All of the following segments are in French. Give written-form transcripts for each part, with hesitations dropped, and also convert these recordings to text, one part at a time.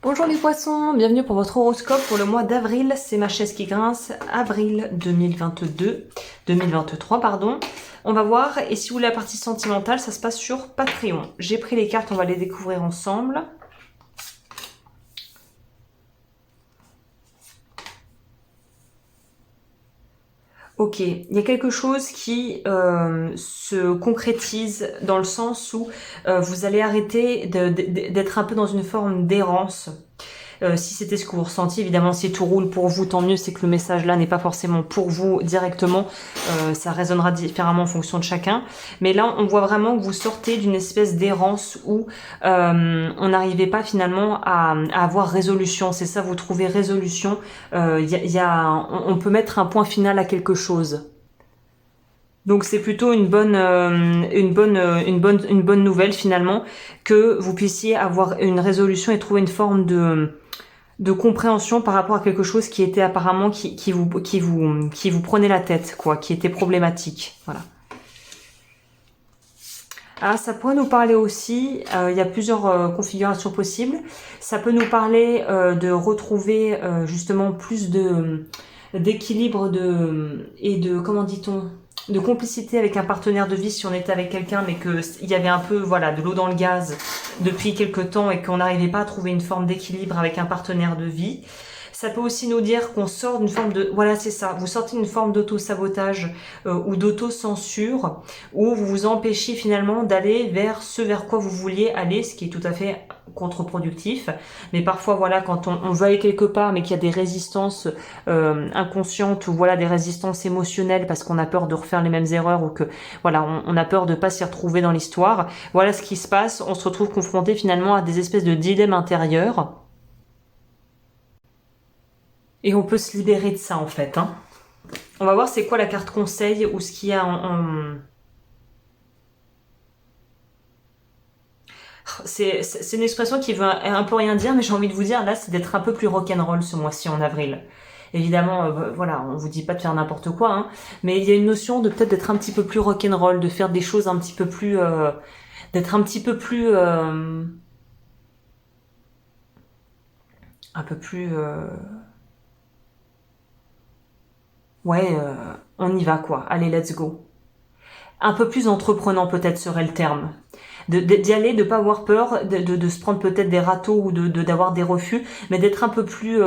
Bonjour les poissons, bienvenue pour votre horoscope pour le mois d'avril. C'est ma chaise qui grince, avril 2023 pardon. On va voir, et si vous voulez la partie sentimentale, ça se passe sur Patreon. J'ai pris les cartes, on va les découvrir ensemble. Ok, il y a quelque chose qui se concrétise dans le sens où vous allez arrêter d'être un peu dans une forme d'errance. Si c'était ce que vous ressentiez, évidemment, si tout roule pour vous, tant mieux, c'est que le message là n'est pas forcément pour vous directement, ça résonnera différemment en fonction de chacun. Mais là, on voit vraiment que vous sortez d'une espèce d'errance où on n'arrivait pas finalement à avoir résolution. C'est ça, vous trouvez résolution. On peut mettre un point final à quelque chose. Donc c'est plutôt une bonne nouvelle finalement que vous puissiez avoir une résolution et trouver une forme de compréhension par rapport à quelque chose qui était apparemment qui vous prenait la tête, quoi, qui était problématique. Voilà. Ah, ça pourrait nous parler aussi, il y a plusieurs configurations possibles. Ça peut nous parler de retrouver justement plus d'équilibre et de, comment dit-on, de complicité avec un partenaire de vie si on était avec quelqu'un mais qu'il y avait un peu voilà de l'eau dans le gaz depuis quelque temps et qu'on n'arrivait pas à trouver une forme d'équilibre avec un partenaire de vie. Ça peut aussi nous dire qu'on sort d'une forme de... Voilà, c'est ça. Vous sortez d'une forme d'auto-sabotage ou d'auto-censure où vous vous empêchez finalement d'aller vers ce vers quoi vous vouliez aller, ce qui est tout à fait contre-productif. Mais parfois, voilà, quand on veut aller quelque part mais qu'il y a des résistances inconscientes ou voilà des résistances émotionnelles parce qu'on a peur de refaire les mêmes erreurs ou que voilà, on a peur de pas s'y retrouver dans l'histoire. Voilà ce qui se passe. On se retrouve confronté finalement à des espèces de dilemmes intérieurs. Et on peut se libérer de ça en fait. Hein. On va voir c'est quoi la carte conseil ou ce qu'il y a C'est une expression qui veut un peu rien dire, mais j'ai envie de vous dire là, c'est d'être un peu plus rock'n'roll ce mois-ci en avril. Évidemment, voilà, on vous dit pas de faire n'importe quoi, hein, mais il y a une notion de peut-être d'être un petit peu plus rock'n'roll, de faire des choses un petit peu plus, d'être un peu plus, ouais, on y va quoi. Allez, let's go. Un peu plus entreprenant peut-être serait le terme. D'y aller, de pas avoir peur, de se prendre peut-être des râteaux ou d'avoir des refus, mais d'être un peu plus...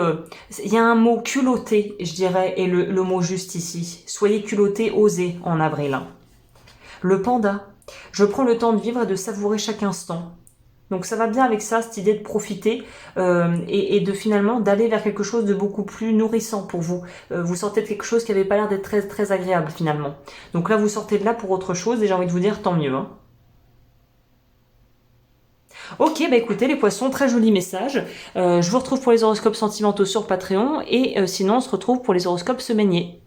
Il y a un mot culotté, je dirais, et le mot juste ici. Soyez culotté, osez en avril. Le panda. Je prends le temps de vivre et de savourer chaque instant. Donc ça va bien avec ça, cette idée de profiter et de finalement d'aller vers quelque chose de beaucoup plus nourrissant pour vous. Vous sortez de quelque chose qui n'avait pas l'air d'être très, très agréable finalement. Donc là, vous sortez de là pour autre chose et j'ai envie de vous dire tant mieux. Hein. Ok, bah écoutez les poissons, très joli message. Je vous retrouve pour les horoscopes sentimentaux sur Patreon et sinon on se retrouve pour les horoscopes semainiers.